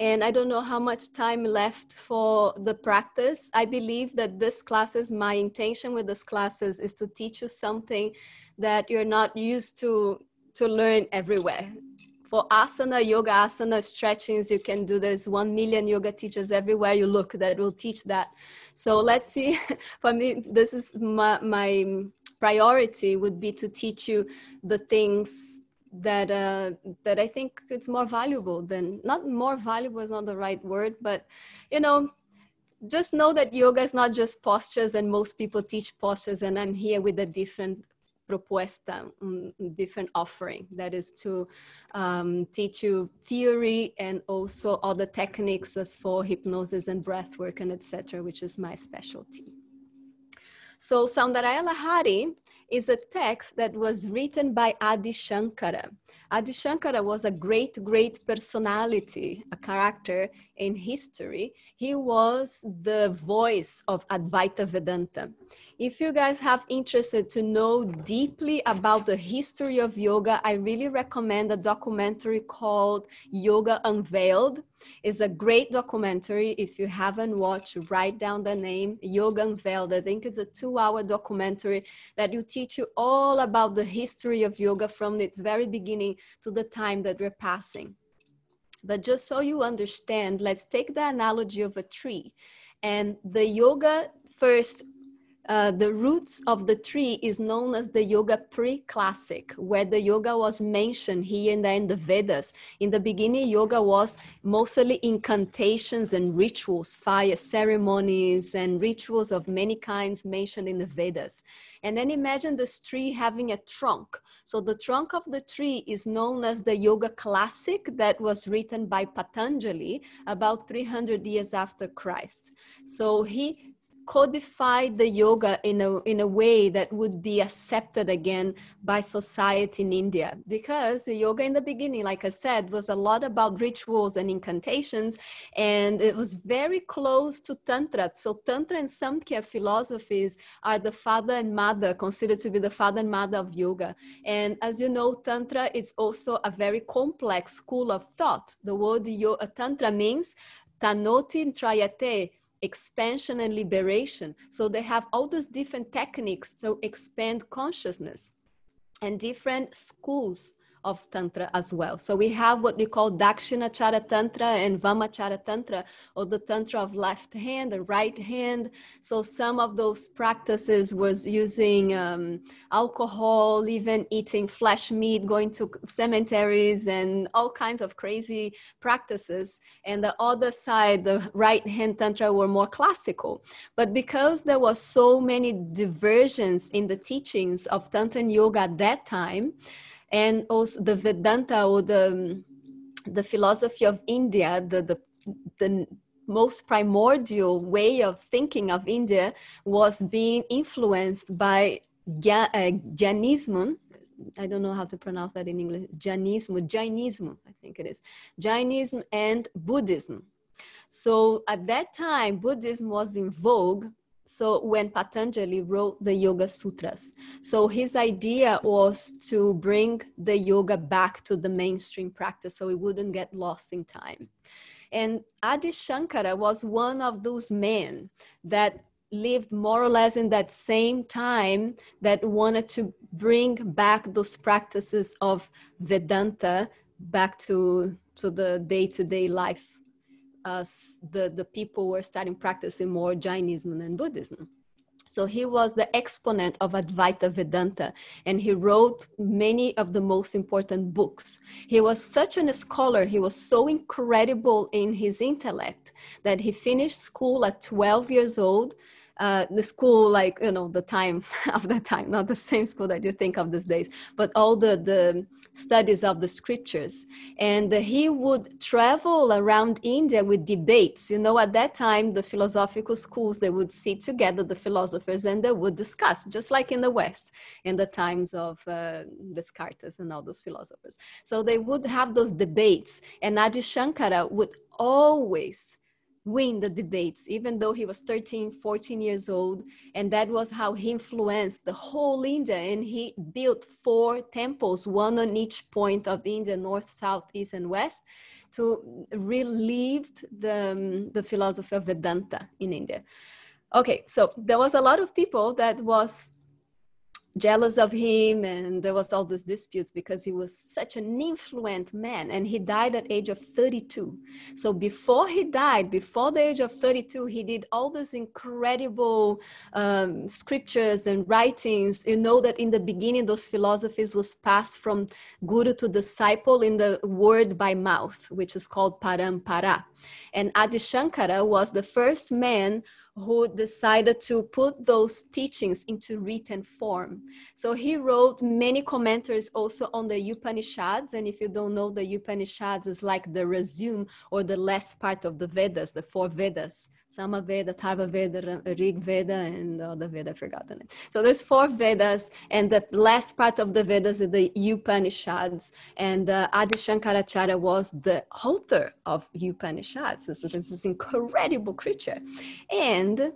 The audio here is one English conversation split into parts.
and I don't know how much time left for the practice. I believe that this classes, my intention with this classes is to teach you something that you're not used to learn everywhere. For asana, yoga asana, stretchings, you can do. There's 1 million yoga teachers everywhere you look that will teach that. So let's see. For me, this is my priority would be to teach you the things that I think it's more valuable than, not more valuable is not the right word, but you know, just know that yoga is not just postures, and most people teach postures, and I'm here with a different propuesta, different offering, that is to teach you theory and also all the techniques as for hypnosis and breath work and etc., which is my specialty. So Soundaraya Lahari is a text that was written by Adi Shankara. Adi Shankara was a great personality, a character in history. He was the voice of Advaita Vedanta. If you guys have interested to know deeply about the history of yoga, I really recommend a documentary called Yoga Unveiled. It's a great documentary. If you haven't watched, write down the name, Yoga Unveiled. I think it's a 2-hour documentary that will teach you all about the history of yoga from its very beginning to the time that we're passing. But just so you understand, let's take the analogy of a tree. And the yoga first, the roots of the tree is known as the yoga pre-classic, where the yoga was mentioned here and there in the Vedas. In the beginning, yoga was mostly incantations and rituals, fire ceremonies and rituals of many kinds mentioned in the Vedas. And then imagine this tree having a trunk. So the trunk of the tree is known as the yoga classic that was written by Patanjali about 300 years after Christ. So he codified the yoga in a way that would be accepted again by society in India, because the yoga in the beginning, like I said, was a lot about rituals and incantations, and it was very close to Tantra. So Tantra and Samkhya philosophies are the father and mother, considered to be the father and mother of yoga. And as you know, Tantra is also a very complex school of thought. The word Tantra means Tanoti Trayate, expansion and liberation. So they have all these different techniques to expand consciousness, and different schools of Tantra as well. So we have what we call Dakshinachara Tantra and Vamachara Tantra, or the Tantra of left hand and right hand. So some of those practices was using alcohol, even eating flesh meat, going to cemeteries, and all kinds of crazy practices. And the other side, the right hand Tantra, were more classical. But because there was so many diversions in the teachings of Tantra and yoga at that time, and also the Vedanta, or the philosophy of India, the most primordial way of thinking of India was being influenced by Jainism. I don't know how to pronounce that in English. Jainism, I think it is. Jainism and Buddhism. So at that time, Buddhism was in vogue. So when Patanjali wrote the Yoga Sutras, so his idea was to bring the yoga back to the mainstream practice so it wouldn't get lost in time. And Adi Shankara was one of those men that lived more or less in that same time, that wanted to bring back those practices of Vedanta back to the day-to-day life. The people were starting practicing more Jainism and Buddhism. So he was the exponent of Advaita Vedanta, and he wrote many of the most important books. He was such a scholar, he was so incredible in his intellect that he finished school at 12 years old. The school, like, you know, the time of that time, not the same school that you think of these days, but all the studies of the scriptures. And he would travel around India with debates. You know, at that time, the philosophical schools, they would sit together, the philosophers, and they would discuss, just like in the West, in the times of Descartes and all those philosophers. So they would have those debates, and Adi Shankara would always win the debates, even though he was 13, 14 years old. And that was how he influenced the whole India. And he built 4 temples, one on each point of India, north, south, east, and west, to relieve the philosophy of Vedanta in India. Okay, so there was a lot of people that was jealous of him, and there was all these disputes because he was such an influential man, and he died at age of 32. So before he died, before the age of 32, he did all these incredible scriptures and writings. You know that in the beginning, those philosophies was passed from guru to disciple in the word by mouth, which is called parampara. And Adi Shankara was the first man who decided to put those teachings into written form. So he wrote many commentaries also on the Upanishads. And if you don't know, the Upanishads is like the resume or the last part of the Vedas, the 4 Vedas. Sama Veda, Tharva Veda, Rig Veda, and the Veda, I've forgotten it. So there's 4 Vedas, and the last part of the Vedas is the Upanishads. And Adi Shankaracharya was the author of Upanishads. So this is this incredible creature. And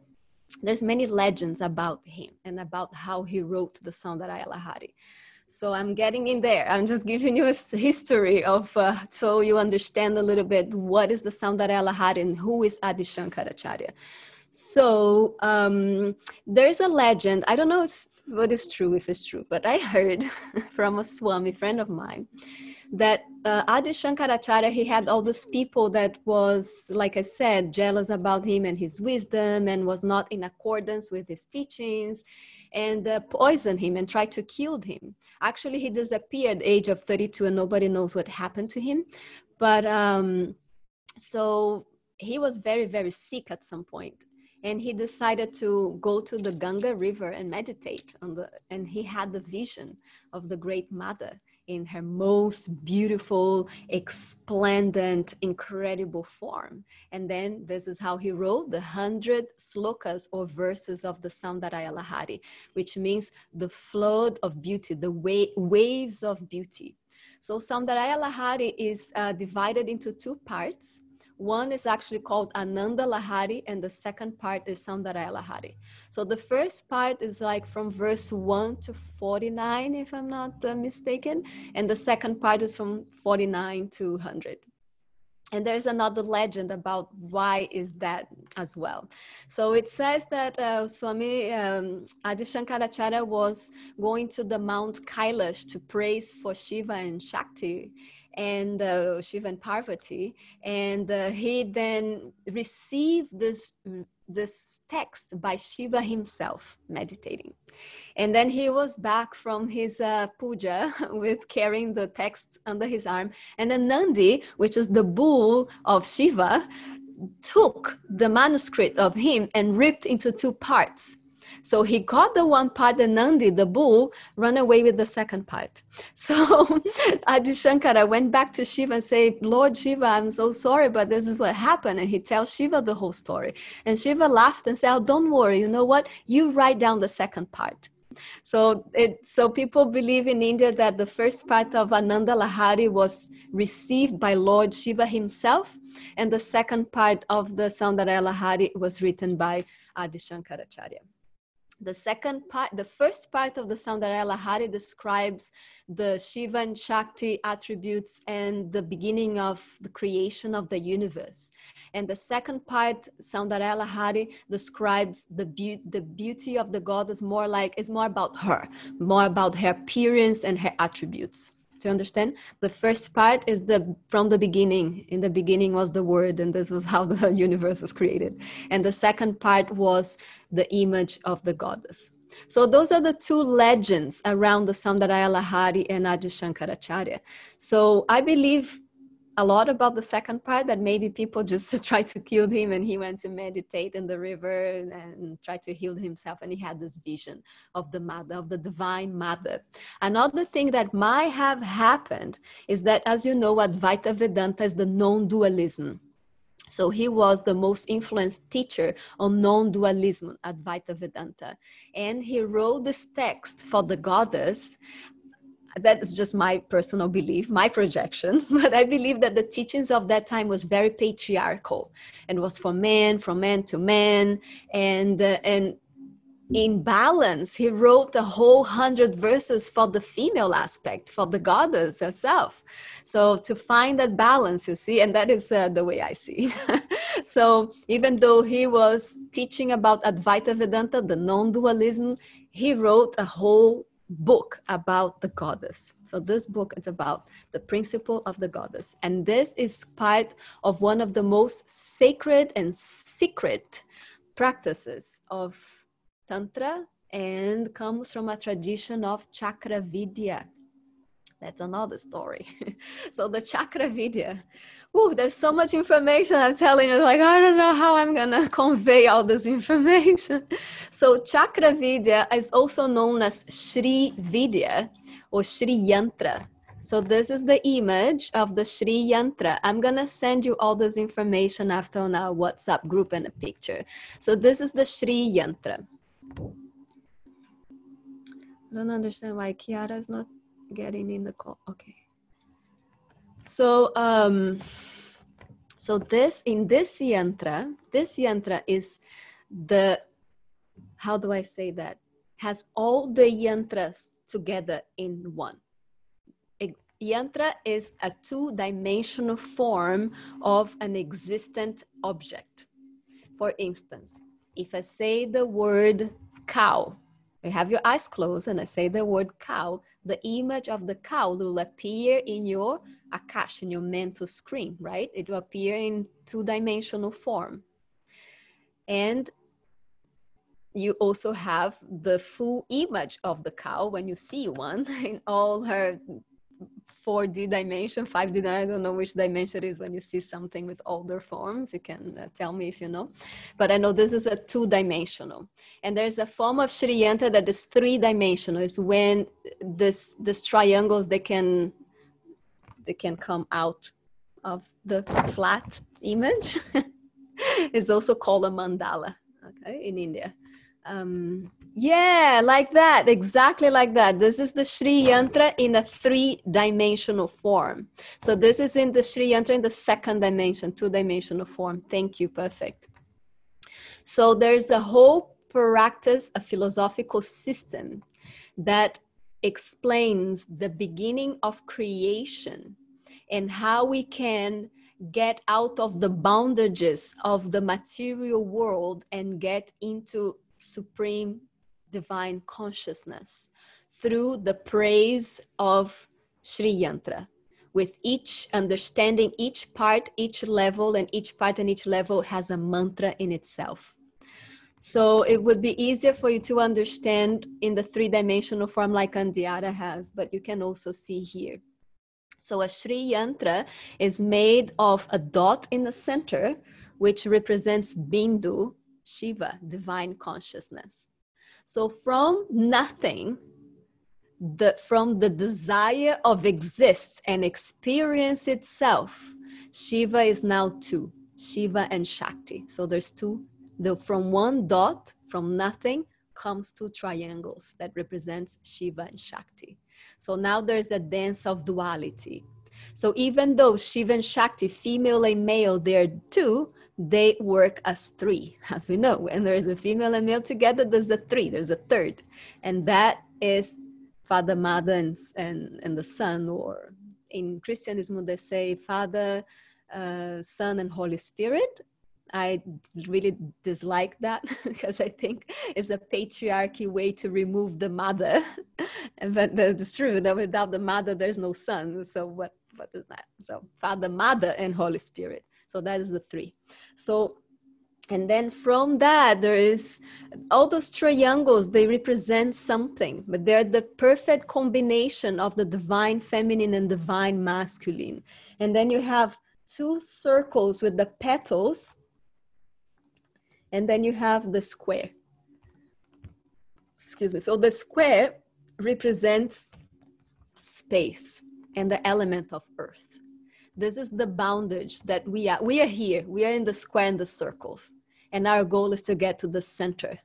there's many legends about him and about how he wrote the Soundaraya Lahari. So I'm getting in there. I'm just giving you a history of, so you understand a little bit what is the Soundaraya Lahari and who is Adi Shankaracharya. So there's a legend. I don't know what is true, if it's true, but I heard from a Swami friend of mine that Adi Shankaracharya, he had all these people that was, like I said, jealous about him and his wisdom, and was not in accordance with his teachings, and poisoned him and tried to kill him. Actually, he disappeared at the age of 32, and nobody knows what happened to him. But so he was very, very sick at some point. And he decided to go to the Ganga River and meditate and he had the vision of the Great Mother in her most beautiful, resplendent, incredible form. And then this is how he wrote the 100 slokas or verses of the Soundaraya Lahari, which means the flood of beauty, the waves of beauty. So Soundaraya Lahari is divided into 2 parts. One is actually called Ananda Lahari, and the second part is Soundaraya Lahari. So the first part is like from verse 1 to 49, if I'm not mistaken. And the second part is from 49 to 100. And there's another legend about why is that as well. So it says that Swami Adi Shankaracharya was going to the Mount Kailash to praise for Shiva and Shakti, and Shiva and Parvati, and he then received this text by Shiva himself meditating. And then he was back from his puja with carrying the text under his arm, and then Nandi, which is the bull of Shiva, took the manuscript of him and ripped into 2 parts. So he got the one part, and Nandi, the bull, ran away with the second part. So Adi Shankara went back to Shiva and said, Lord Shiva, I'm so sorry, but this is what happened. And he tells Shiva the whole story. And Shiva laughed and said, oh, don't worry. You know what? You write down the second part. So people believe in India that the first part of Ananda Lahari was received by Lord Shiva himself. And the second part of the Soundaraya Lahari was written by Adi Shankaracharya. The first part of the Soundaraya Lahari describes the Shiva and Shakti attributes and the beginning of the creation of the universe. And the second part, Soundaraya Lahari, describes the beauty of the goddess is more about her appearance and her attributes. Do you understand? The first part is from the beginning. In the beginning was the word, and this was how the universe was created. And the second part was the image of the goddess. So those are the 2 legends around the Soundaraya Lahari and Adi Shankaracharya. So I believe a lot about the second part, that maybe people just tried to kill him and he went to meditate in the river and tried to heal himself, and he had this vision of the mother, of the divine mother. Another thing that might have happened is that, as you know, Advaita Vedanta is the non-dualism. So he was the most influenced teacher on non-dualism, Advaita Vedanta. And he wrote this text for the goddess that is just my personal belief, my projection, but I believe that the teachings of that time was very patriarchal and was for men, from man to man, and in balance, he wrote a whole 100 verses for the female aspect, for the goddess herself. So to find that balance, you see, and that is the way I see it. So even though he was teaching about Advaita Vedanta, the non-dualism, he wrote a whole book about the goddess. So this book is about the principle of the goddess. And this is part of one of the most sacred and secret practices of Tantra, and comes from a tradition of Chakra Vidya. That's another story. So the Chakra Vidya, there's so much information I'm telling you, like, I don't know how I'm gonna convey all this information. So Chakra Vidya is also known as Shri Vidya or Shri Yantra. So this is the image of the Shri Yantra. I'm gonna send you all this information after on our WhatsApp group and a picture. So this is the Shri Yantra. I don't understand why Kiara is not getting in the call. Okay. So, this yantra is the, how do I say that? Has all the yantras together in one. Yantra is a two-dimensional form of an existent object. For instance, if I say the word cow, you have your eyes closed and I say the word cow, the image of the cow will appear in your akash, in your mental screen, right? It will appear in two-dimensional form. And you also have the full image of the cow when you see one in all her 4D dimension, 5D, I don't know which dimension it is when you see something with all their forms. You can tell me if you know. But I know this is a two-dimensional. And there's a form of Shri Yantra that is three-dimensional. It's when this triangles, they can come out of the flat image. It's also called a mandala, okay, in India. Yeah, like that, exactly like that. This is the Shri Yantra in a three-dimensional form. So this is in the Shri Yantra in the second dimension, two-dimensional form. Thank you, perfect. So there's a whole practice, a philosophical system that explains the beginning of creation and how we can get out of the bondages of the material world and get into supreme divine consciousness through the praise of Shri Yantra, with each understanding, each part, each level, and each part and each level has a mantra in itself. So it would be easier for you to understand in the three-dimensional form like Andiara has, but you can also see here. So a Shri Yantra is made of a dot in the center, which represents Bindu, Shiva, divine consciousness. So from nothing, from the desire of exist and experience itself, Shiva is now two, Shiva and Shakti. So there's two, from one dot, from nothing, comes two triangles that represents Shiva and Shakti. So now there's a dance of duality. So even though Shiva and Shakti, female and male, they're two, they work as three, as we know. When there's a female and male together, there's a three, there's a third. And that is Father, Mother, and the Son, or in Christianism, they say Father, Son, and Holy Spirit. I really dislike that because I think it's a patriarchy way to remove the mother. But it's true that without the mother, there's no son. So what is that? So Father, Mother, and Holy Spirit. So that is the three. So, and then from that, there is all those triangles, they represent something, but they're the perfect combination of the divine feminine and divine masculine. And then you have two circles with the petals, and then you have the square. Excuse me. So the square represents space and the element of earth. This is the boundage that we are here. We are in the square and the circles. And our goal is to get to the center,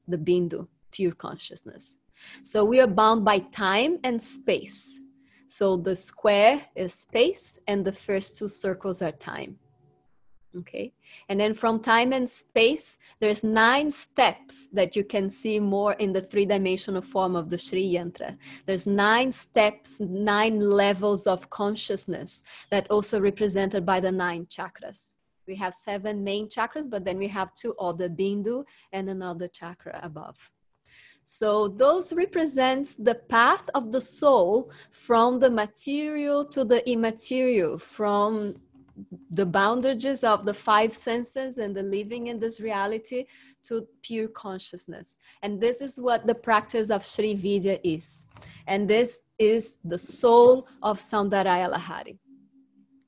the Bindu, pure consciousness. So we are bound by time and space. So the square is space and the first two circles are time. Okay. And then from time and space, there's 9 steps that you can see more in the 3-dimensional form of the Sri Yantra. There's 9 steps, 9 levels of consciousness that also represented by the 9 chakras. We have 7 main chakras, but then we have 2 other bindu and another chakra above. So those represents the path of the soul from the material to the immaterial, from the boundaries of the 5 senses and the living in this reality to pure consciousness. And this is what the practice of Sri Vidya is. And this is the soul of Soundaraya Lahari.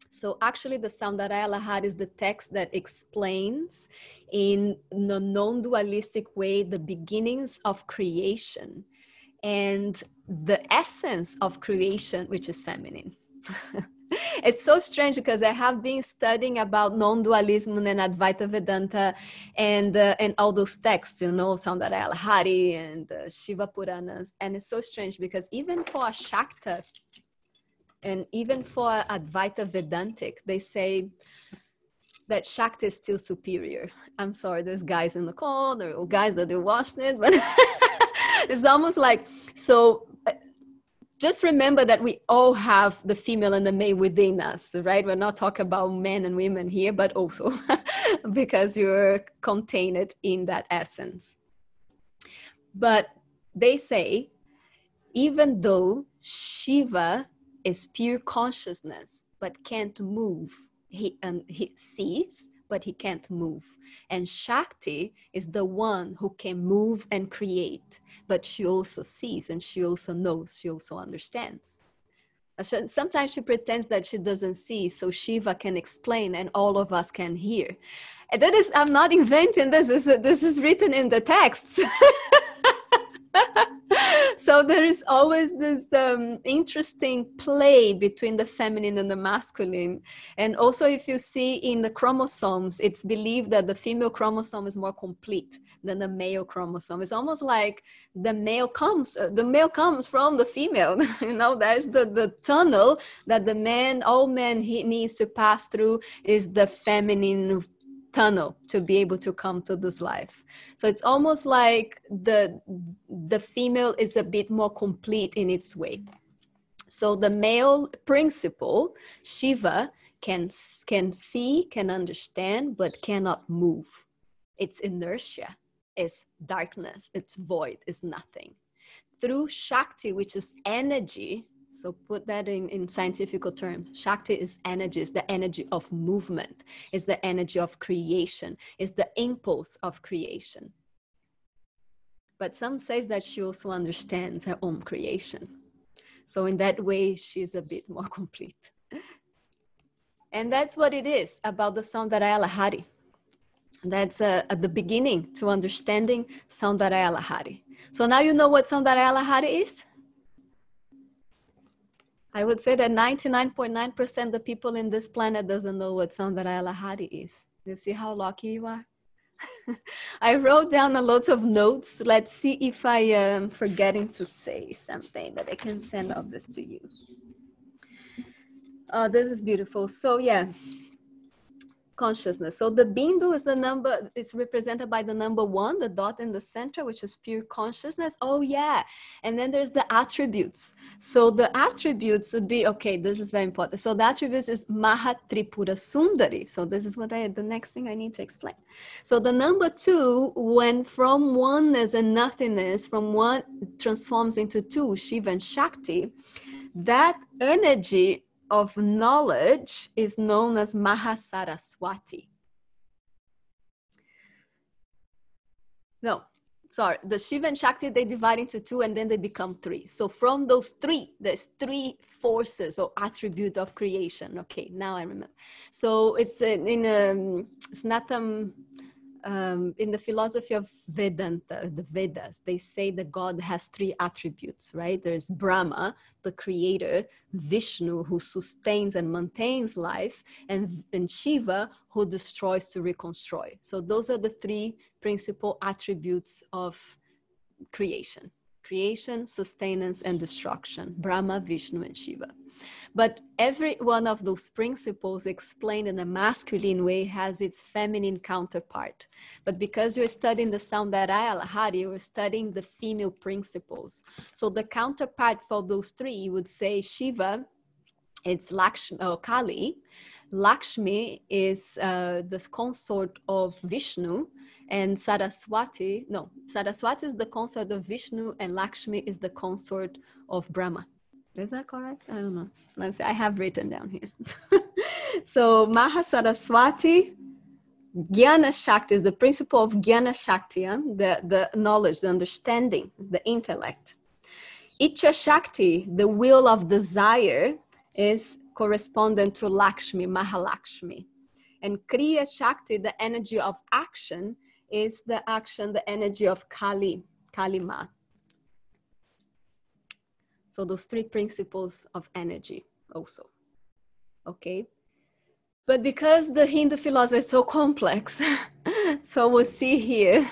So actually the Soundaraya Lahari is the text that explains in a non-dualistic way the beginnings of creation and the essence of creation, which is feminine. It's so strange because I have been studying about non-dualism and Advaita Vedanta and all those texts, you know, Soundaraya Lahari and Shiva Puranas. And it's so strange because even for Shakta and even for Advaita Vedantic, they say that Shakti is still superior. I'm sorry, there's guys in the call, there are guys that are watching it, but it's almost like, so just remember that we all have the female and the male within us, right? We're not talking about men and women here, but also because you're contained in that essence. But they say, even though Shiva is pure consciousness, but can't move, he sees, but he can't move. And Shakti is the one who can move and create, but she also sees and she also knows, she also understands. Sometimes she pretends that she doesn't see, so Shiva can explain and all of us can hear. And that is, I'm not inventing this, this is written in the texts. So there is always this interesting play between the feminine and the masculine. And also if you see in the chromosomes, it's believed that the female chromosome is more complete than the male chromosome. It's almost like the male comes from the female. You know, there's the tunnel that the man, all men, he needs to pass through is the feminine tunnel to be able to come to this life. So it's almost like the female is a bit more complete in its way. So the male principle, Shiva, can see, can understand, but cannot move. It's inertia, it's darkness, it's void, it's nothing. Through Shakti, which is energy, so put that in scientific terms. Shakti is energy, is the energy of movement, is the energy of creation, is the impulse of creation. But some says that she also understands her own creation. So in that way, she's a bit more complete. And that's what it is about the Soundaraya Lahari. That's at the beginning to understanding Soundaraya Lahari. So now you know what Soundaraya Lahari is? I would say that 99.9% of the people in this planet doesn't know what Soundaraya Lahari is. You see how lucky you are? I wrote down a lot of notes. Let's see if I am forgetting to say something, but I can send all this to you. Oh, this is beautiful. So yeah, consciousness. So the bindu is the number, it's represented by the number 1, the dot in the center, which is pure consciousness. Oh yeah. And then there's the attributes. So the attributes would be, okay, this is very important. So the attributes is Maha Tripura Sundari. So this is what the next thing I need to explain. So the number 2, when from oneness and nothingness, from 1 transforms into 2, Shiva and Shakti, that energy of knowledge is known as Mahasaraswati. No, sorry, the Shiva and Shakti, they divide into 2 and then they become 3. So from those 3, there's 3 forces or attribute of creation. Okay, now I remember. So it's in Snatam, in the philosophy of Vedanta, the Vedas, they say that God has 3 attributes, right? There's Brahma, the creator, Vishnu, who sustains and maintains life, and Shiva, who destroys to reconstruct. So those are the 3 principal attributes of creation. creation, sustenance, and destruction, Brahma, Vishnu, and Shiva. But every one of those principles explained in a masculine way has its feminine counterpart. But because you're studying the Soundaraya Lahari, you're studying the female principles. So the counterpart for those three, you would say Shiva, it's Lakshmi, or Kali. Lakshmi is the consort of Vishnu, and Saraswati is the consort of Vishnu, and Lakshmi is the consort of Brahma. Is that correct? I don't know. Let's see. I have written down here. So Mahasaraswati, Jnana Shakti is the principle of Jnana Shakti, the knowledge, the understanding, the intellect. Icha Shakti, the will of desire, is correspondent to Lakshmi, Mahalakshmi. And Kriya Shakti, the energy of action, is the energy of Kali, Kalima. So those three principles of energy also, okay? But because the Hindu philosophy is so complex, so we'll see here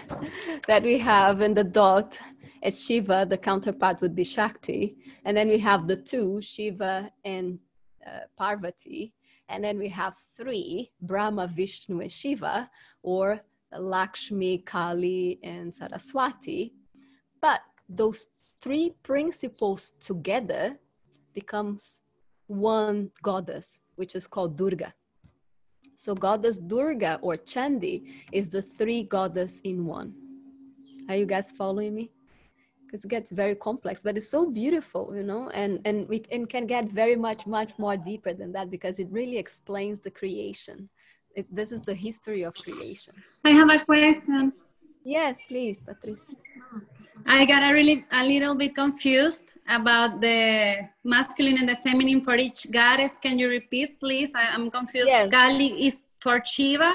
that we have in the dot as Shiva, the counterpart would be Shakti. And then we have the two, Shiva and Parvati. And then we have three, Brahma, Vishnu, and Shiva, or Lakshmi, Kali, and Saraswati. But those three principles together becomes one goddess, which is called Durga. So goddess Durga or Chandi is the three goddess in one. Are you guys following me? Because it gets very complex, but it's so beautiful, you know, and we can get very much more deeper than that, because it really explains the creation. This is the history of creation. I have a question. Yes, please, Patrice. I got a little bit confused about the masculine and the feminine for each goddess. Can you repeat, please? I'm confused. Yes. Kali is for Shiva,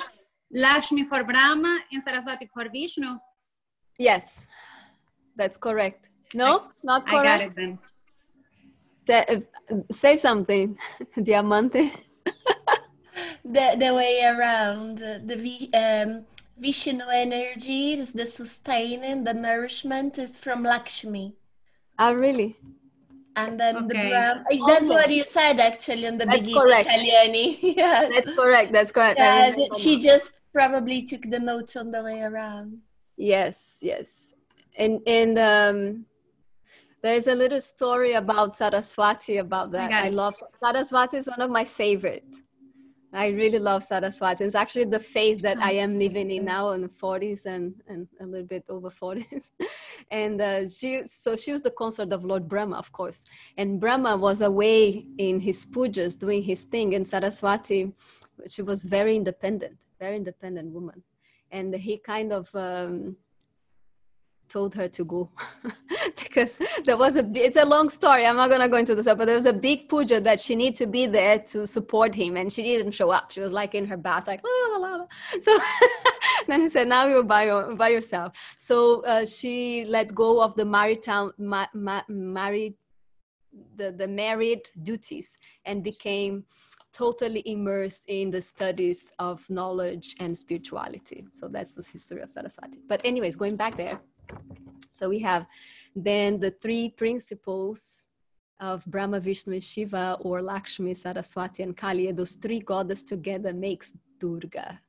Lakshmi for Brahma, and Saraswati for Vishnu. Yes, that's correct. No, not correct. I got it then. Say something, Diamante. The way around. Vishnu energy is the sustaining, the nourishment is from Lakshmi. Oh, really? And then the Brahma, that's what you said actually in the beginning, correct. Kalyani. Yes. That's correct. Yeah, she just probably took the notes on the way around. Yes. And there's a little story about Saraswati about that. I love Saraswati is one of my favorites. I really love Saraswati. It's actually the phase that I am living in now, in the 40s and a little bit over 40s. And she was the consort of Lord Brahma, of course. And Brahma was away in his pujas doing his thing. And Saraswati, she was very independent woman. And he kind of told her to go because there was it's a long story. I'm not going to go into this, but there was a big puja that she needed to be there to support him, and she didn't show up. She was like in her bath, like, la, la, la. So then he said, now you're by yourself. So she let go of the married duties and became totally immersed in the studies of knowledge and spirituality. So that's the history of Saraswati. But anyways, going back there. So we have then the three principles of Brahma, Vishnu, and Shiva, or Lakshmi, Saraswati, and Kali. Those three goddesses together makes Durga.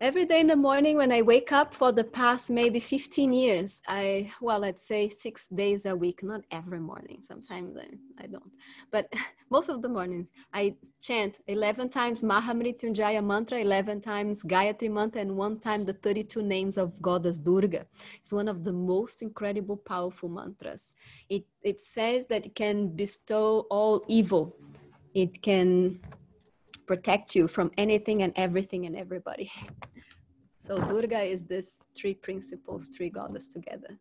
Every day in the morning when I wake up, for the past maybe 15 years, let's say 6 days a week, not every morning. Sometimes I don't. But most of the mornings, I chant 11 times Mahamrityunjaya mantra, 11 times Gayatri mantra, and 1 time the 32 names of Goddess Durga. It's one of the most incredible, powerful mantras. It says that it can bestow all evil. It can protect you from anything and everything and everybody. So Durga is this three principles, three goddesses together.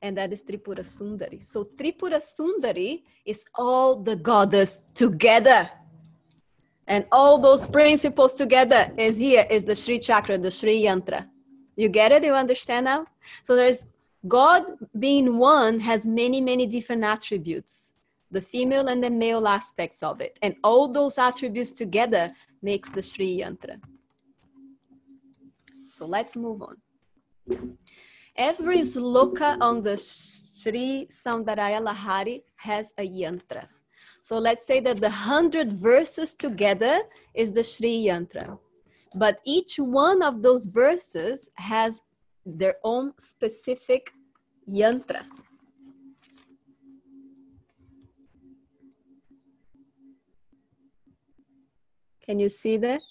And that is Tripura Sundari. So Tripura Sundari is all the goddess together. And all those principles together is the Sri Chakra, the Sri Yantra. You get it? You understand now? So there's God being one has many, many different attributes. The female and the male aspects of it. And all those attributes together makes the Sri Yantra. So let's move on. Every sloka on the Sri Soundaraya Lahari has a yantra. So let's say that the 100 verses together is the Sri yantra. But each one of those verses has their own specific yantra. Can you see that?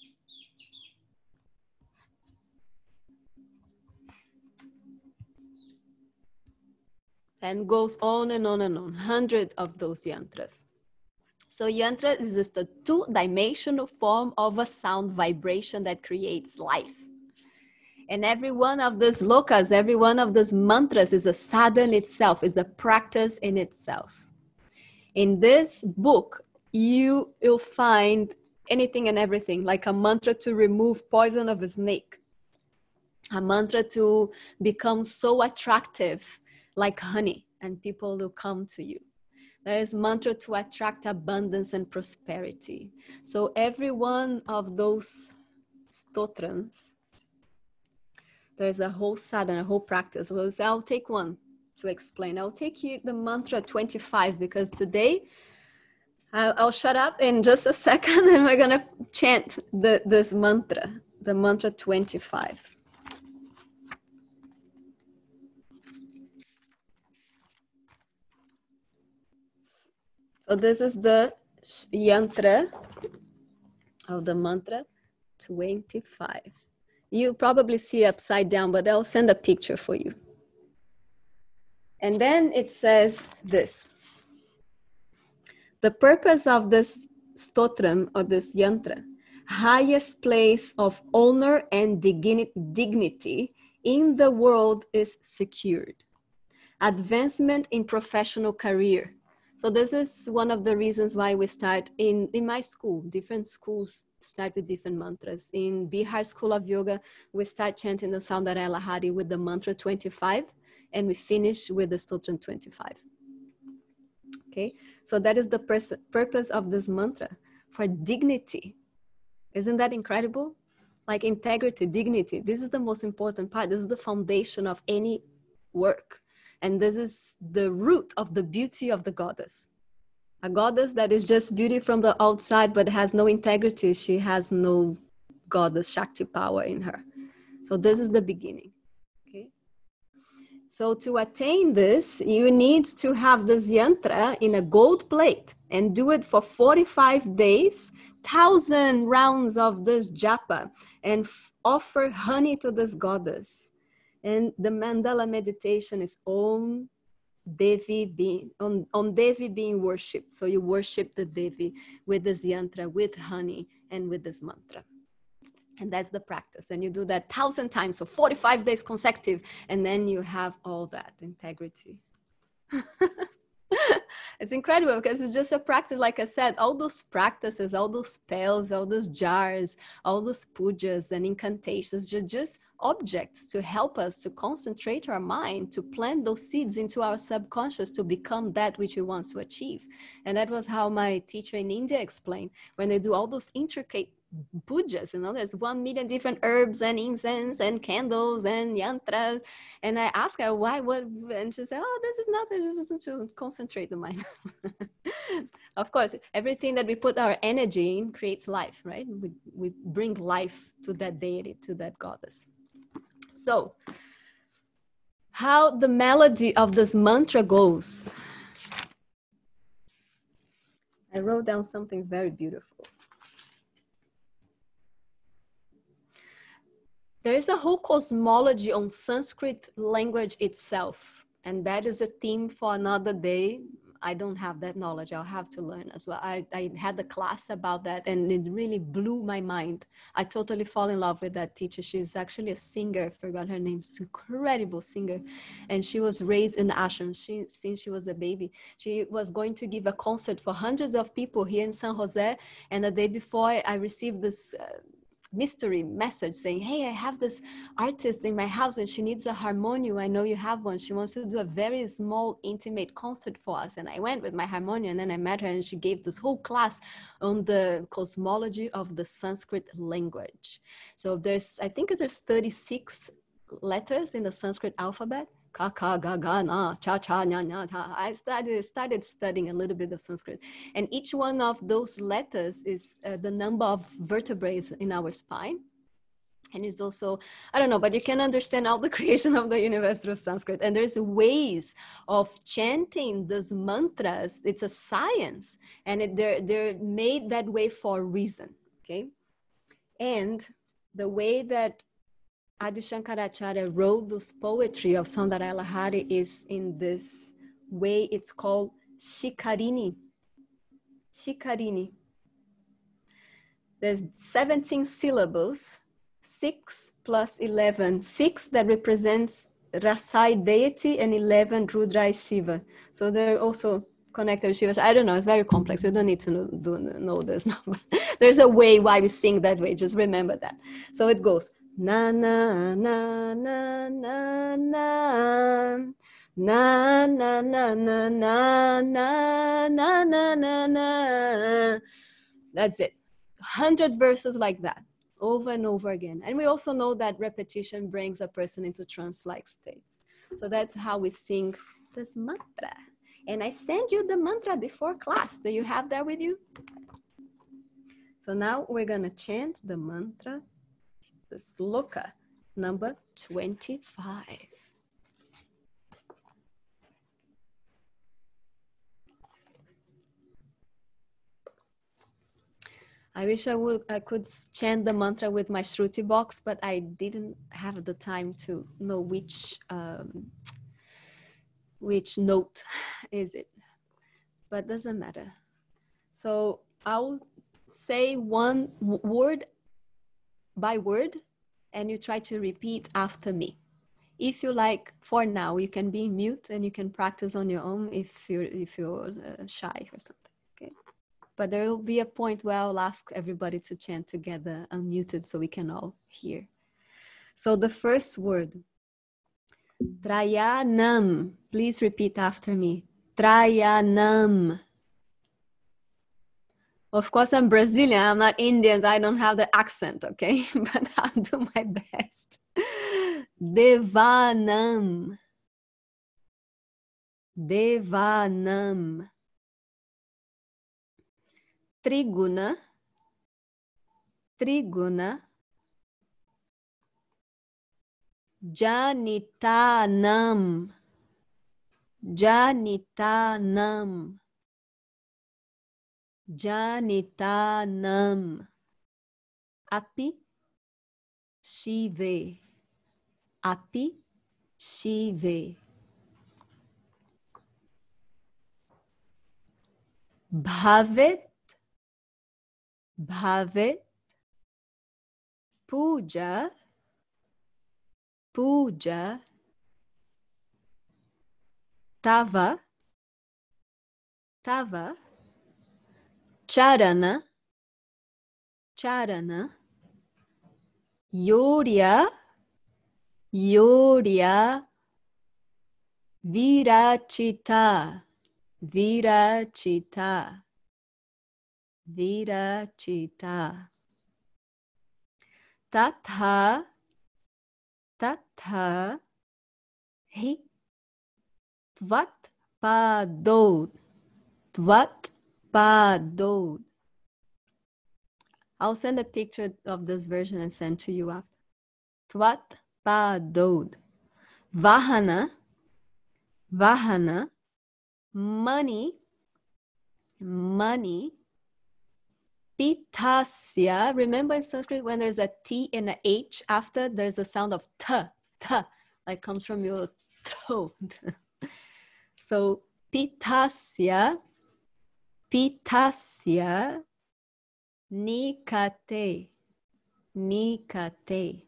And goes on and on and on, 100 of those yantras. So yantra is just a two-dimensional form of a sound vibration that creates life. And every one of these lokas, every one of these mantras is a sadhana in itself, is a practice in itself. In this book, you will find anything and everything, like a mantra to remove poison of a snake, a mantra to become so attractive like honey, and people will come to you. There is mantra to attract abundance and prosperity. So every one of those stotrams, there's a whole sadhana, a whole practice. So I'll take one to explain. I'll take you the mantra 25, because today I'll shut up in just a second and we're gonna chant this mantra, the mantra 25. So this is the yantra of the mantra 25. You probably see upside down, but I'll send a picture for you. And then it says this. The purpose of this stotram, or this yantra, highest place of honor and dignity in the world is secured. Advancement in professional career. So this is one of the reasons why we start in my school. Different schools start with different mantras. In Bihar School of Yoga, we start chanting the Soundaraya Lahari with the mantra 25, and we finish with the Stotram 25. Okay, so that is the purpose of this mantra, for dignity. Isn't that incredible? Like integrity, dignity. This is the most important part. This is the foundation of any work. And this is the root of the beauty of the goddess. A goddess that is just beauty from the outside, but has no integrity. She has no goddess Shakti power in her. So this is the beginning. Okay. So to attain this, you need to have this yantra in a gold plate and do it for 45 days, 1,000 rounds of this japa, and offer honey to this goddess. And the mandala meditation is on Devi being worshipped. So you worship the Devi with this yantra, with honey, and with this mantra. And that's the practice. And you do that 1,000 times, so 45 days consecutive, and then you have all that integrity. It's incredible because it's just a practice. Like I said, all those practices, all those spells, all those jars, all those pujas and incantations, just objects to help us to concentrate our mind, to plant those seeds into our subconscious to become that which we want to achieve. And that was how my teacher in India explained, when they do all those intricate pujas, there's 1 million different herbs and incense and candles and yantras, and I asked her why, what, and she said, oh, this is nothing, this is to concentrate the mind. Of course, everything that we put our energy in creates life, right? We bring life to that deity, to that goddess. So how the melody of this mantra goes, I wrote down something very beautiful. There is a whole cosmology on Sanskrit language itself, and that is a theme for another day. I don't have that knowledge. I'll have to learn as well. I had a class about that, and it really blew my mind. I totally fall in love with that teacher. She's actually a singer. I forgot her name. She's an incredible singer. And she was raised in the ashram since she was a baby. She was going to give a concert for hundreds of people here in San Jose. And the day before, I received this mystery message saying, hey, I have this artist in my house and she needs a harmonium. I know you have one. She wants to do a very small, intimate concert for us. And I went with my harmonium, and then I met her, and she gave this whole class on the cosmology of the Sanskrit language. So I think there's 36 letters in the Sanskrit alphabet. Ka, ka, ga, ga, na, cha, cha, nya, nya, ta. I started studying a little bit of Sanskrit. And each one of those letters is the number of vertebrae in our spine. And it's also, I don't know, but you can understand all the creation of the universe through Sanskrit. And there's ways of chanting these mantras. It's a science. And they're made that way for a reason, okay? And the way that Adi Shankaracharya wrote this poetry of Soundaraya Lahari is in this way. It's called Shikarini. Shikarini. There's 17 syllables, 6 plus 11. 6 that represents Rasai deity and 11 Rudrai Shiva. So they're also connected with Shiva. I don't know, it's very complex. You don't need to know this now. There's a way why we sing that way. Just remember that. So it goes. Na na na na na na na na na na na na na na na. That's it. 100 verses like that, over and over again. And we also know that repetition brings a person into trance-like states. So that's how we sing this mantra. And I send you the mantra before class. Do you have that with you? So now we're gonna chant the mantra, the sloka number 25. I wish I could chant the mantra with my Shruti box, but I didn't have the time to know which note is it. But doesn't matter. So I'll say one word by word, and you try to repeat after me. If you like, for now, you can be mute and you can practice on your own if you're shy or something. Okay. But there will be a point where I'll ask everybody to chant together, unmuted, so we can all hear. So the first word, Trayanam. Please repeat after me. Trayanam. Of course, I'm Brazilian. I'm not Indian. So I don't have the accent, okay? But I'll do my best. Devanam. Devanam. Triguna. Triguna. Janitanam. Janitanam. Janitanam. Api Shive. Api Shive. Bhavet. Bhavet. Puja. Puja. Tava. Tava. Charana. Charana. Yorya. Yorya. Virachita. Virachita. Virachita. Tatha. Tatha. Hi. Tvat padod. Tvat padod. I'll send a picture of this version and send to you after. Tvat padod. Vahana. Vahana. Money. Money. Pitasya. Remember in Sanskrit when there's a T and a H after, there's a sound of T, like comes from your throat. So Pitasya. Pitasya. Nikate. Nikate.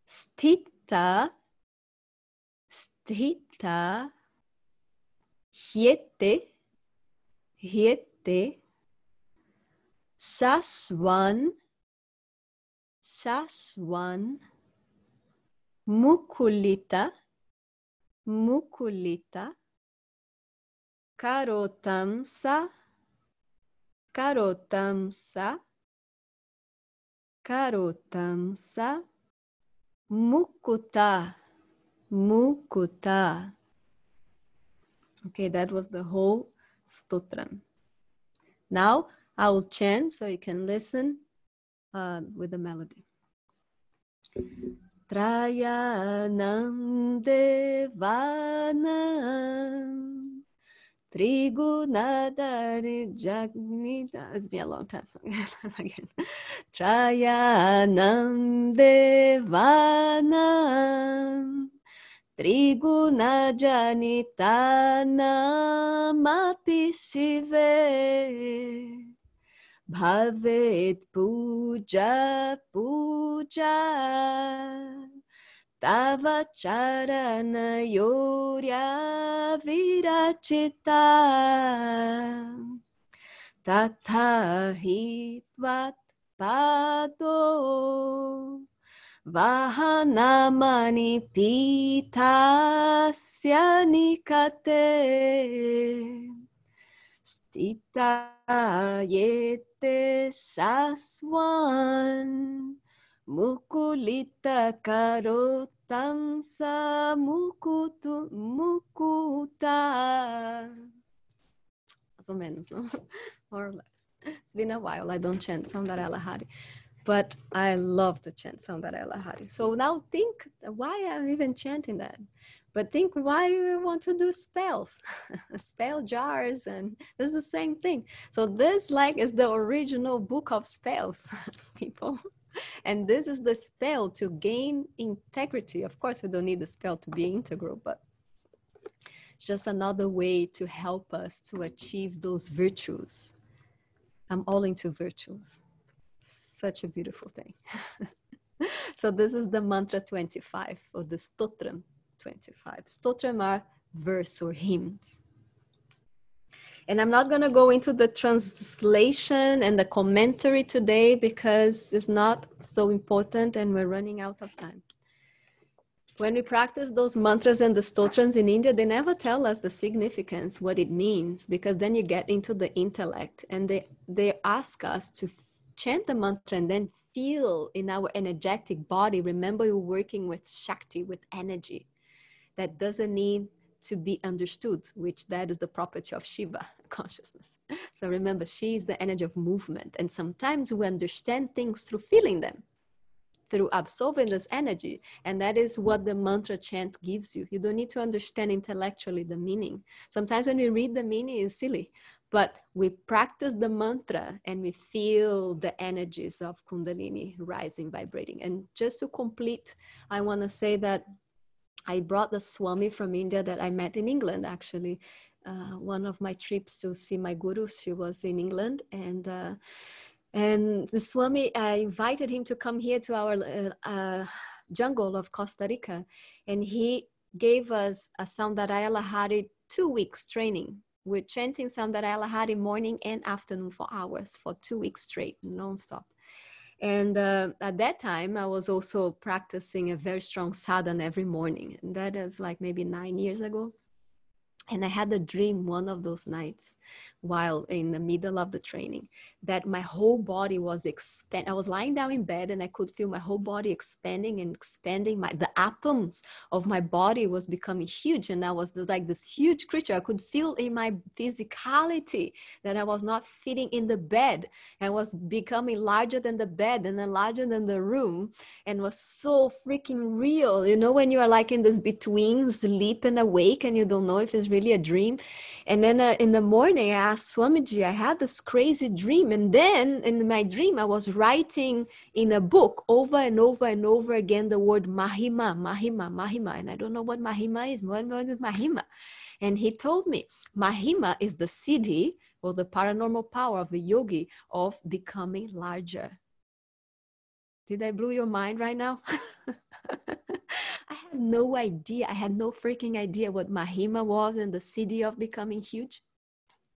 Stita. Stita. Hyete. Hyete. Shaswan. Shaswan. Mukulita. Mukulita. Karotamsa. Karotamsa. Karotamsa. Mukuta. Mukuta. Okay, that was the whole stotram. Now I will chant so you can listen with the melody. Trayanam Devanam Trigunadari Jagnita. It's been a long time. Again. Trayanam Devanam Trigunajanitanam Apishive Bhavet puja puja Tava charana yorya virachita Tatha hitvat pado Vahanamani pitasya nikate Stita yete saswan Mukulita karotam sa mukuta. Más o menos, no? More or less. It's been a while. I don't chant Soundaraya Lahari, but I love to chant Soundaraya Lahari. So now think why I'm even chanting that. But think why you want to do spells, spell jars, and this is the same thing. So this is the original book of spells, people. And this is the spell to gain integrity. Of course, we don't need the spell to be integral, but it's just another way to help us to achieve those virtues. I'm all into virtues. Such a beautiful thing. So this is the mantra 25 or the stotram 25. Stotram are verse or hymns. And I'm not going to go into the translation and the commentary today because it's not so important and we're running out of time. When we practice those mantras and the stotrams in India, they never tell us the significance, what it means, because then you get into the intellect and they ask us to chant the mantra and then feel in our energetic body. Remember, we're working with Shakti, with energy that doesn't need to be understood, which that is the property of Shiva consciousness. So remember, she is the energy of movement. And sometimes we understand things through feeling them, through absorbing this energy. And that is what the mantra chant gives you. You don't need to understand intellectually the meaning. Sometimes when we read the meaning, it's silly, but we practice the mantra and we feel the energies of Kundalini rising, vibrating. And just to complete, I want to say that I brought the Swami from India that I met in England, actually. One of my trips to see my guru, she was in England. And the Swami, I invited him to come here to our jungle of Costa Rica. And he gave us a Soundaraya Lahari 2 weeks training. We're chanting Soundaraya Lahari morning and afternoon for hours for 2 weeks straight, nonstop. And at that time, I was also practicing a very strong sadhana every morning. And that is like maybe 9 years ago. And I had a dream one of those nights while in the middle of the training that my whole body was expanding. I was lying down in bed and I could feel my whole body expanding and expanding. The atoms of my body was becoming huge. And I was like this huge creature. I could feel in my physicality that I was not fitting in the bed. I was becoming larger than the bed and then larger than the room, and was so freaking real. You know, when you are like in this between sleep and awake and you don't know if it's really a dream. And then in the morning, I asked Swamiji, I had this crazy dream. And then in my dream, I was writing in a book over and over and over again the word Mahima, Mahima, Mahima. And I don't know what Mahima is. What is Mahima? And he told me, Mahima is the siddhi or the paranormal power of a yogi of becoming larger. Did I blow your mind right now? I had no idea. I had no freaking idea what Mahima was and the siddhi of becoming huge.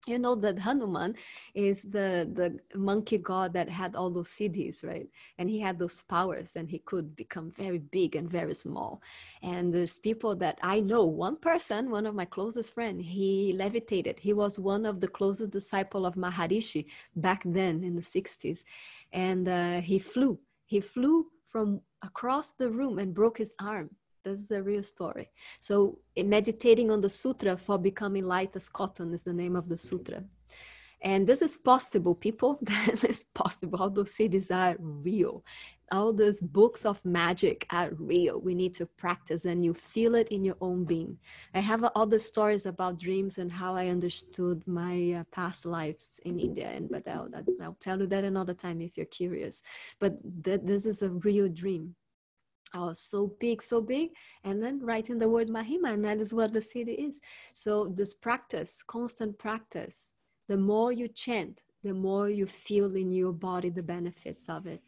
You know that Hanuman is the monkey god that had all those siddhis, right? And he had those powers and he could become very big and very small. And there's people that I know, one person, one of my closest friends, he levitated. He was one of the closest disciple of Maharishi back then in the 60s. And he flew from across the room and broke his arm. This is a real story. So meditating on the sutra for becoming light as cotton is the name of the sutra. And this is possible, people. This is possible. All those cities are real. All those books of magic are real. We need to practice, and you feel it in your own being. I have other stories about dreams and how I understood my past lives in India, but I'll tell you that another time if you're curious. But this is a real dream. I was so big, and then writing the word Mahima, and that is what the city is. So this practice, constant practice, the more you chant, the more you feel in your body the benefits of it.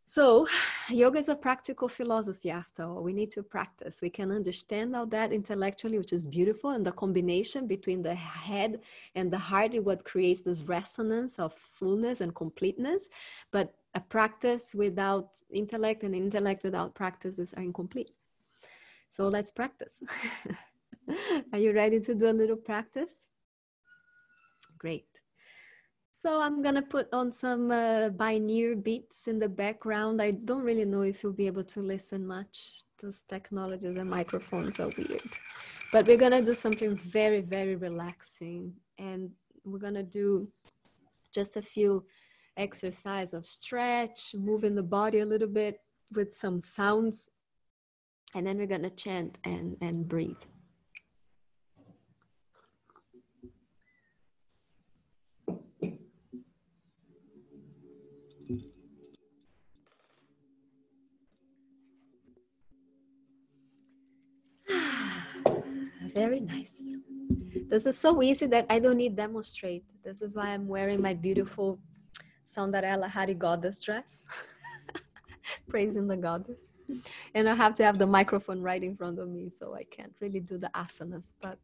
So yoga is a practical philosophy after all. We need to practice. We can understand all that intellectually, which is beautiful, and the combination between the head and the heart is what creates this resonance of fullness and completeness. But a practice without intellect and intellect without practices are incomplete. So let's practice. Are you ready to do a little practice? Great. So I'm gonna put on some binaural beats in the background. I don't really know if you'll be able to listen much. Those technologies and microphones are weird. But we're gonna do something very, very relaxing. And we're gonna do just a few exercises of stretch, moving the body a little bit with some sounds. And then we're gonna chant and breathe. Very nice. This is so easy that I don't need demonstrate. This is why I'm wearing my beautiful Soundaraya Lahari goddess dress. Praising the goddess. And I have to have the microphone right in front of me, so I can't really do the asanas, but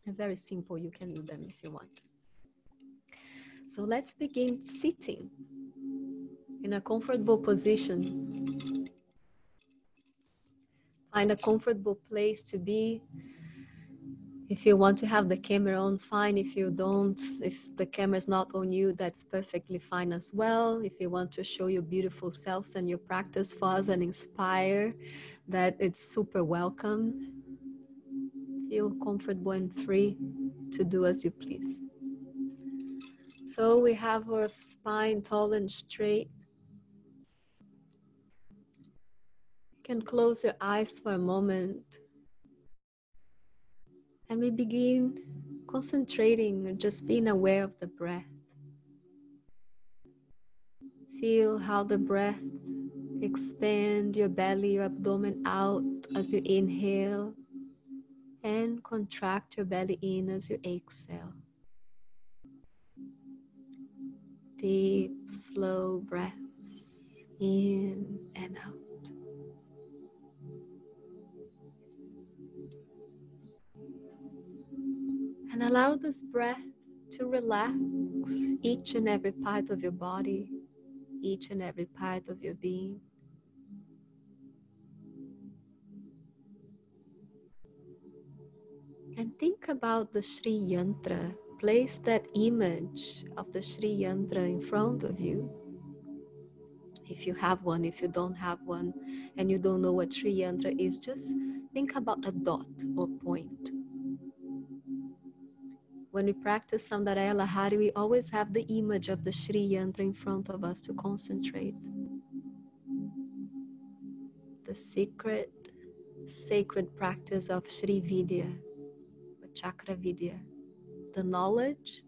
they're very simple. You can do them if you want. So let's begin sitting in a comfortable position. Find a comfortable place to be. If you want to have the camera on, fine. If you don't, if the camera is not on you, that's perfectly fine as well. If you want to show your beautiful selves and your practice for us and inspire, that it's super welcome. Feel comfortable and free to do as you please. So we have our spine tall and straight. You can close your eyes for a moment. And we begin concentrating and just being aware of the breath. Feel how the breath expands your belly, your abdomen out as you inhale, and contract your belly in as you exhale. Deep, slow breaths in and out. And allow this breath to relax each and every part of your body, each and every part of your being. And think about the Sri Yantra. Place that image of the Sri Yantra in front of you. If you have one, if you don't have one, and you don't know what Sri Yantra is, just think about a dot or point. When we practice Soundaraya Lahari, we always have the image of the Sri Yantra in front of us to concentrate. The secret, sacred practice of Sri Vidya, or Chakra Vidya. The knowledge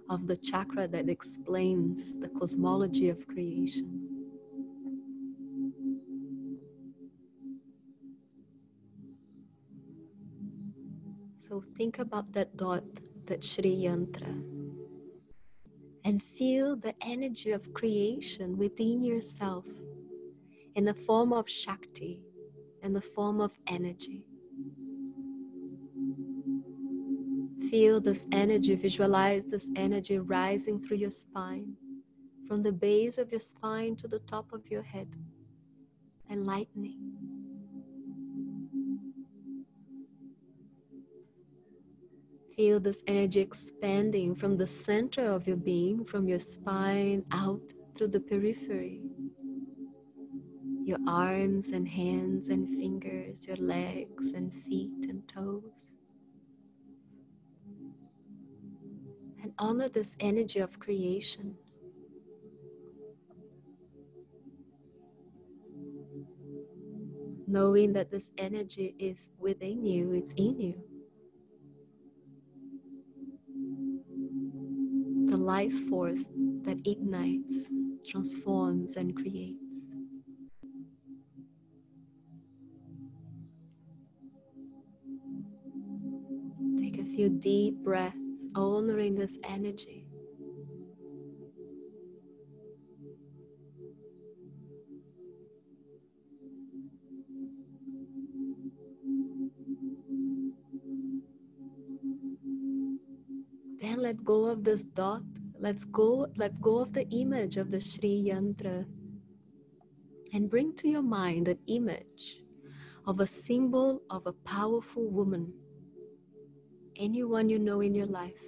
of the chakra that explains the cosmology of creation. So think about that dot, that Sri Yantra, and feel the energy of creation within yourself in the form of Shakti, in the form of energy. Feel this energy, visualize this energy rising through your spine, from the base of your spine to the top of your head, enlightening. Feel this energy expanding from the center of your being, from your spine out through the periphery, your arms and hands and fingers, your legs and feet and toes. And honor this energy of creation. Knowing that this energy is within you, it's in you. The life force that ignites, transforms, and creates. Take a few deep breaths, honoring this energy. Then let go of this dot. Let go of the image of the Shri Yantra and bring to your mind an image of a symbol of a powerful woman. Anyone you know in your life.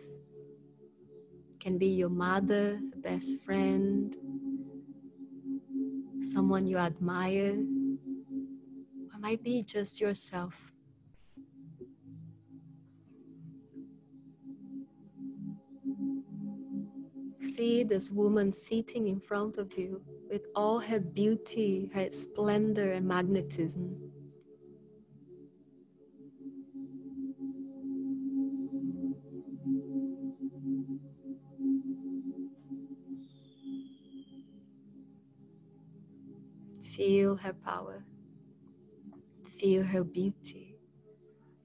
Can be your mother, a best friend, someone you admire, or might be just yourself. See this woman sitting in front of you with all her beauty, her splendor and magnetism. Feel her power. Feel her beauty.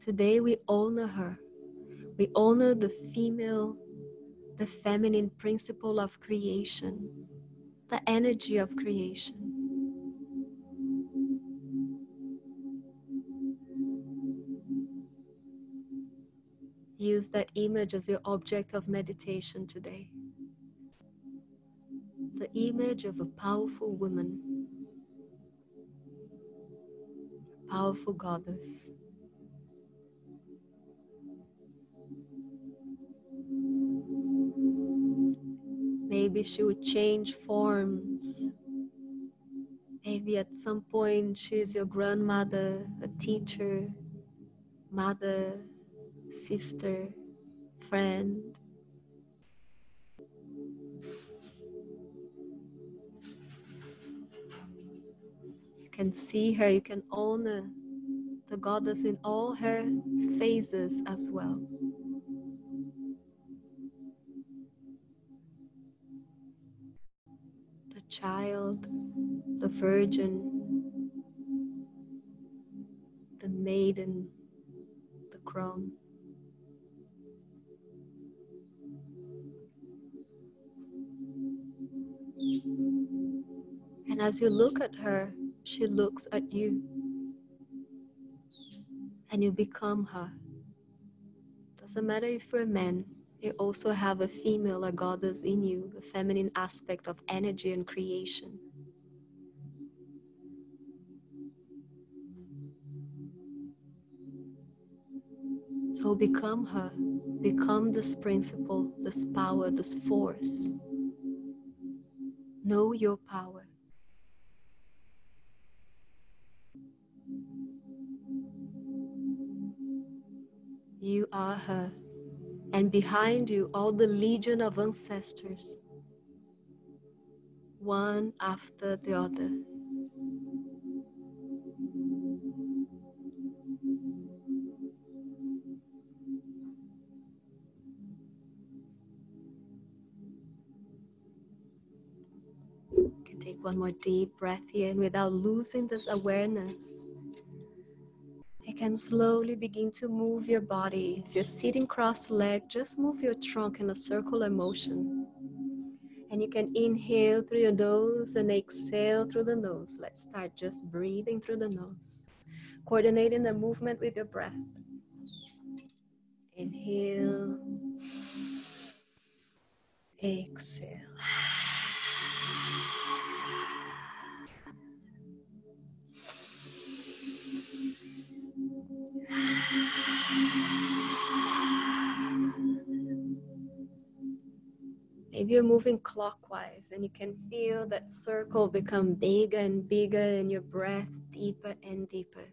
Today we honor her. We honor the female, the feminine principle of creation, the energy of creation. Use that image as your object of meditation today. The image of a powerful woman, a powerful goddess. Maybe she would change forms. Maybe at some point she's your grandmother, a teacher, mother, sister, friend. You can see her, you can honor the goddess in all her phases as well. The child, the virgin, the maiden, the crone. And as you look at her, she looks at you. And you become her. Doesn't matter if you're a man, you also have a female or goddess in you, a feminine aspect of energy and creation. So become her, become this principle, this power, this force. Know your power. You are her, and behind you all the legion of ancestors, one after the other. You can take one more deep breath here, and without losing this awareness, you can slowly begin to move your body. If you're sitting cross-legged, just move your trunk in a circular motion. And you can inhale through your nose and exhale through the nose. Let's start just breathing through the nose, coordinating the movement with your breath. Inhale, exhale. Maybe you're moving clockwise and you can feel that circle become bigger and bigger and your breath deeper and deeper.